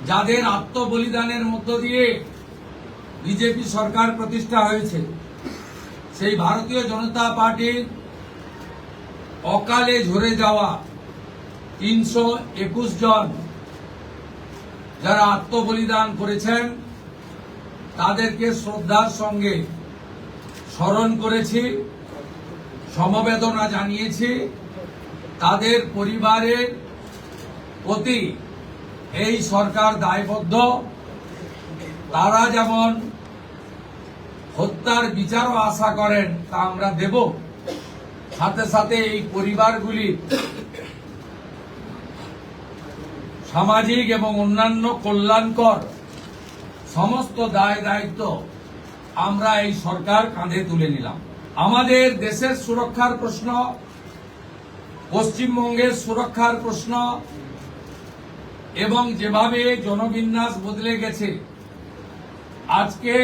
যাদের আত্মবলিদানের মধ্য দিয়ে বিজেপি সরকার প্রতিষ্ঠা হয়েছে, সেই ভারতীয় জনতা পার্টির অকালে ঝরে যাওয়া 321 জন যারা আত্মবলিদান করেছেন তাদেরকে শ্রদ্ধার সঙ্গে স্মরণ করেছি, সমবেদনা জানিয়েছি। তাদের পরিবারের প্রতি এই সরকার দায়বদ্ধ। তারা যেমন হত্যার বিচারও আশা করেন তা আমরা দেব, সাথে সাথে এই পরিবারগুলি সামাজিক এবং অন্যান্য কল্যাণকর সমস্ত দায় দায়িত্ব আমরা এই সরকার কাঁধে তুলে নিলাম। আমাদের দেশের সুরক্ষার প্রশ্ন, পশ্চিমবঙ্গের সুরক্ষার প্রশ্ন এবং যেভাবে জনবিন্যাস বদলে গেছে, আজকে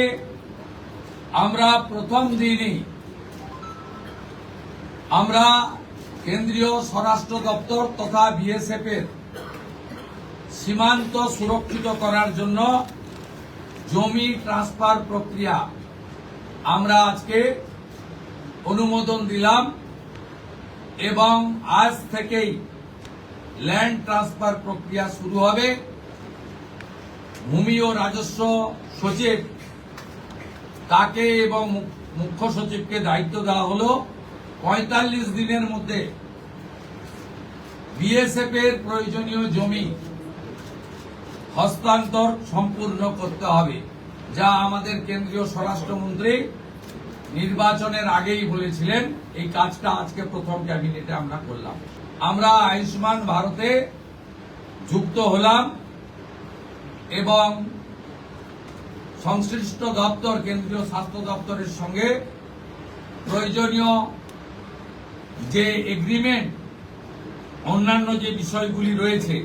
আমরা প্রথম দিনই আমরা কেন্দ্রীয় স্বরাষ্ট্র দপ্তর তথা বিএসএফ এর সীমান্ত সুরক্ষিত করার জন্য জমি ট্রান্সফার প্রক্রিয়া আমরা আজকে অনুমোদন দিলাম এবং আজ থেকেই ল্যান্ড ট্রান্সফার প্রক্রিয়া শুরু হবে। ভূমি ও রাজস্ব সচিব তাকে এবং মুখ্য সচিবকে দায়িত্ব দেওয়া হলো 45 দিনের মধ্যে বিএসএফ এর প্রয়োজনীয় জমি হস্তান্তর সম্পূর্ণ করতে হবে, যা আমাদের কেন্দ্রীয় স্বরাষ্ট্রমন্ত্রী নির্বাচনের আগেই বলেছিলেন। এই কাজটা আজকে প্রথম ক্যাবিনেটে আমরা করলাম। আমরা আয়ুষ্মান ভারতে যুক্ত হলাম এবং সংশ্লিষ্ট দপ্তর কেন্দ্রীয় স্বাস্থ্য দপ্তরের সঙ্গে প্রয়োজনীয় যে এগ্রিমেন্ট, অন্যান্য যে বিষয়গুলি রয়েছে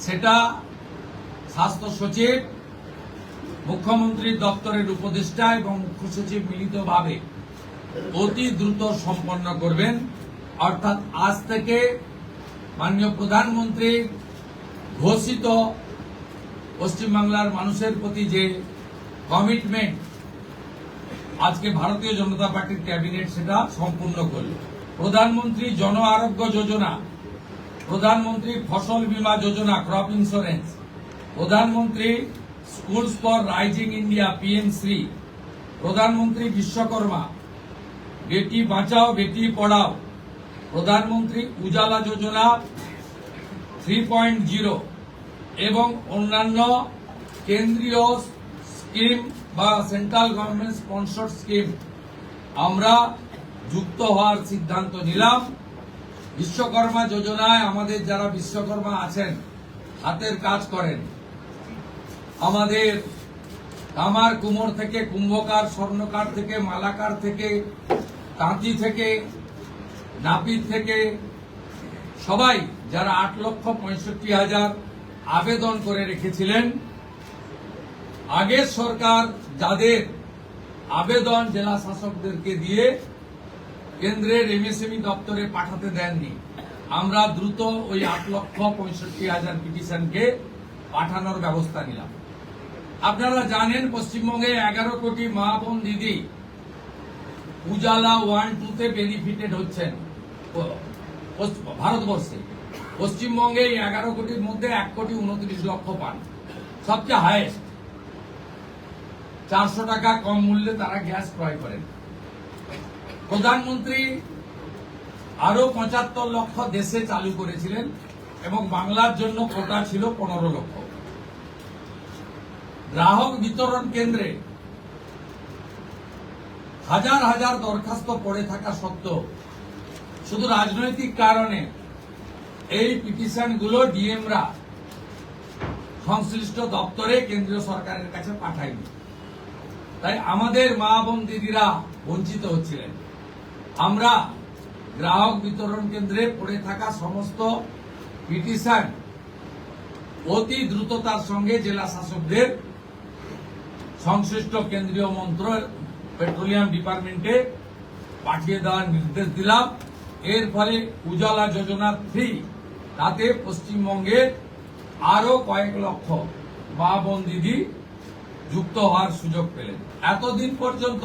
সেটা স্বাস্থ্য সচিব, মুখ্যমন্ত্রীর দপ্তরের উপদেষ্টা এবং মুখ্য সচিব মিলিতভাবে অতি দ্রুত সম্পন্ন করবেন। অর্থাৎ আজ থেকে মাননীয় প্রধানমন্ত্রী ঘোষিত পশ্চিমবাংলার মানুষের প্রতি যে কমিটমেন্ট আজকে ভারতীয় জনতা পার্টির ক্যাবিনেট সেটা সম্পূর্ণ করল। প্রধানমন্ত্রী জন আরোগ্য যোজনা, প্রধানমন্ত্রী ফসল বীমা যোজনা ক্রপ ইন্স্যুরেন্স, প্রধানমন্ত্রী স্কুলস ফর রাইজিং ইন্ডিয়া পিএমশ্রী, প্রধানমন্ত্রী বিশ্বকর্মা, বেটি বাঁচাও বেটি পড়াও, প্রধানমন্ত্রী উজালা যোজনা 3.0 এবং অন্যান্য কেন্দ্রীয় স্কিম বা সেন্ট্রাল গভর্নমেন্ট স্পন্সর স্কিম আমরা যুক্ত হওয়ার সিদ্ধান্ত নিলাম। বিশ্বকর্মা যোজনায় আমাদের যারা বিশ্বকর্মা আছেন, হাতের কাজ করেন, আমাদের কামার কুমোর থেকে কুম্ভকার, স্বর্ণকার থেকে মালাকার থেকে তাঁতি থেকে নাপিত থেকে সবাই যারা 8,65,000 আবেদন করে রেখেছিলেন, আগের সরকার যাদের আবেদন জেলা শাসকদেরকে দিয়ে কেন্দ্রের এমএসএমই দপ্তরে পাঠাতে দেননি, আমরা দ্রুত ওই 8,65,000 পিটিশনকে পাঠানোর ব্যবস্থা নিলাম। আপনারা জানেন পশ্চিমবঙ্গে 11 কোটি মা বোন দিদি উজালা 1-2 তে বেনিফিটেড হচ্ছেন ভারতবর্ষে। পশ্চিমবঙ্গে 11 কোটির মধ্যে 1,29,00,000 পান, সবচেয়ে হাইয়েস্ট। 400 টাকা কম মূল্যে তারা গ্যাস ক্রয় করেন। প্রধানমন্ত্রী আরো 75 লক্ষ দেশে চালু করেছিলেন এবং বাংলার জন্য কোটা ছিল 15 লক্ষ। গ্রাহক বিতরণ কেন্দ্রে হাজার হাজার দরখাস্ত পড়ে থাকা সত্ত্বেও শুধু রাজনৈতিক কারণে এই পিটিশনগুলো ডিএমরা সংশ্লিষ্ট দপ্তরে কেন্দ্রীয় সরকারের কাছে পাঠায়নি। তাই আমাদের মা বোন দিদিরা বঞ্চিত হচ্ছিলেন। আমরা গ্রাহক বিতরণ কেন্দ্রে পড়ে থাকা সমস্ত পিটিশন অতি দ্রুততার সঙ্গে জেলা শাসকদের সংশ্লিষ্ট কেন্দ্রীয় মন্ত্রক পেট্রোলিয়াম ডিপার্টমেন্টে পাঠিয়ে দেওয়ার নির্দেশ দিলাম। এর ফলে উজালা যোজনা 3 তাতে পশ্চিমবঙ্গের আরো কয়েক লক্ষ মা বোন দিদি যুক্ত হওয়ার সুযোগ পেলেন। এতদিন পর্যন্ত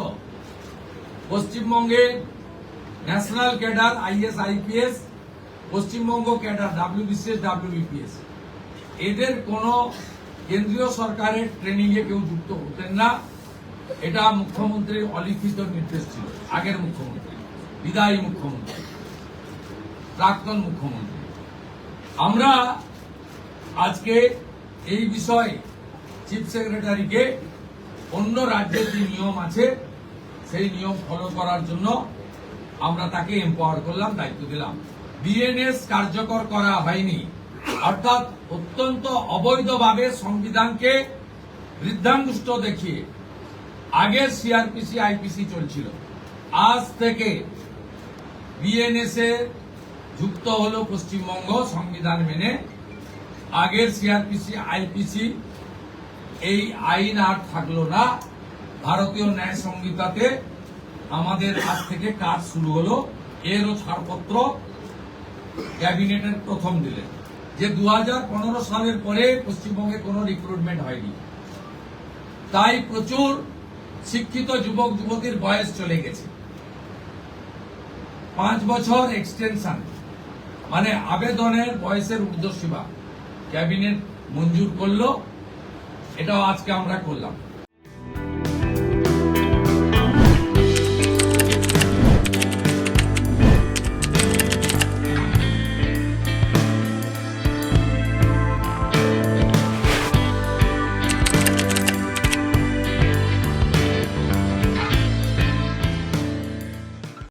পশ্চিমবঙ্গে national cadre is IPS, Paschimbanga cadre WBCS WBPS, এদের কোনো কেন্দ্রীয় সরকারের ট্রেনিং এ কেউ যুক্ত হতেন না। এটা মুখ্যমন্ত্রীর অলিখিত নির্দেশ ছিল। আগের মুখ্যমন্ত্রী, বিদায়ী মুখ্যমন্ত্রী, প্রাক্তন মুখ্যমন্ত্রী। আমরা আজকে এই বিষয়ে চিফ সেক্রেটারিকে অন্য রাজ্যের যে নিয়ম আছে সেই নিয়ম ফলো করার জন্য আমরা তাকে এম্পাওয়ার করলাম, দায়িত্ব দিলাম। বিএনএস কার্যকর করা হয়নি, অর্থাৎ অত্যন্ত অবৈধভাবে সংবিধানকে বৃদ্ধাঙ্গুষ্ঠ দেখিয়ে আগের সিআরপিসি আইপিসি চলছিল। আজ থেকে বিএনএস এ যুক্ত হলো পশ্চিমবঙ্গ সংবিধান মেনে। আগের সিআরপিসি আইপিসি এই আইন আর থাকলো না। ভারতীয় ন্যায় সংহিতাতে আমাদের আজ থেকে কাজ শুরু হলো। এরও ছাড়পত্র ক্যাবিনেটের প্রথম দিলেন যে 2015 সালের পরে পশ্চিমবঙ্গে কোনো রিক্রুটমেন্ট হয়নি, তাই প্রচুর শিক্ষিত যুবক যুবতীর বয়স চলে গেছে। 5 বছর এক্সটেনশন, মানে আবেদনের বয়সের ঊর্ধ্বসীমা ক্যাবিনেট মঞ্জুর করলো। এটাও আজকে আমরা করলাম।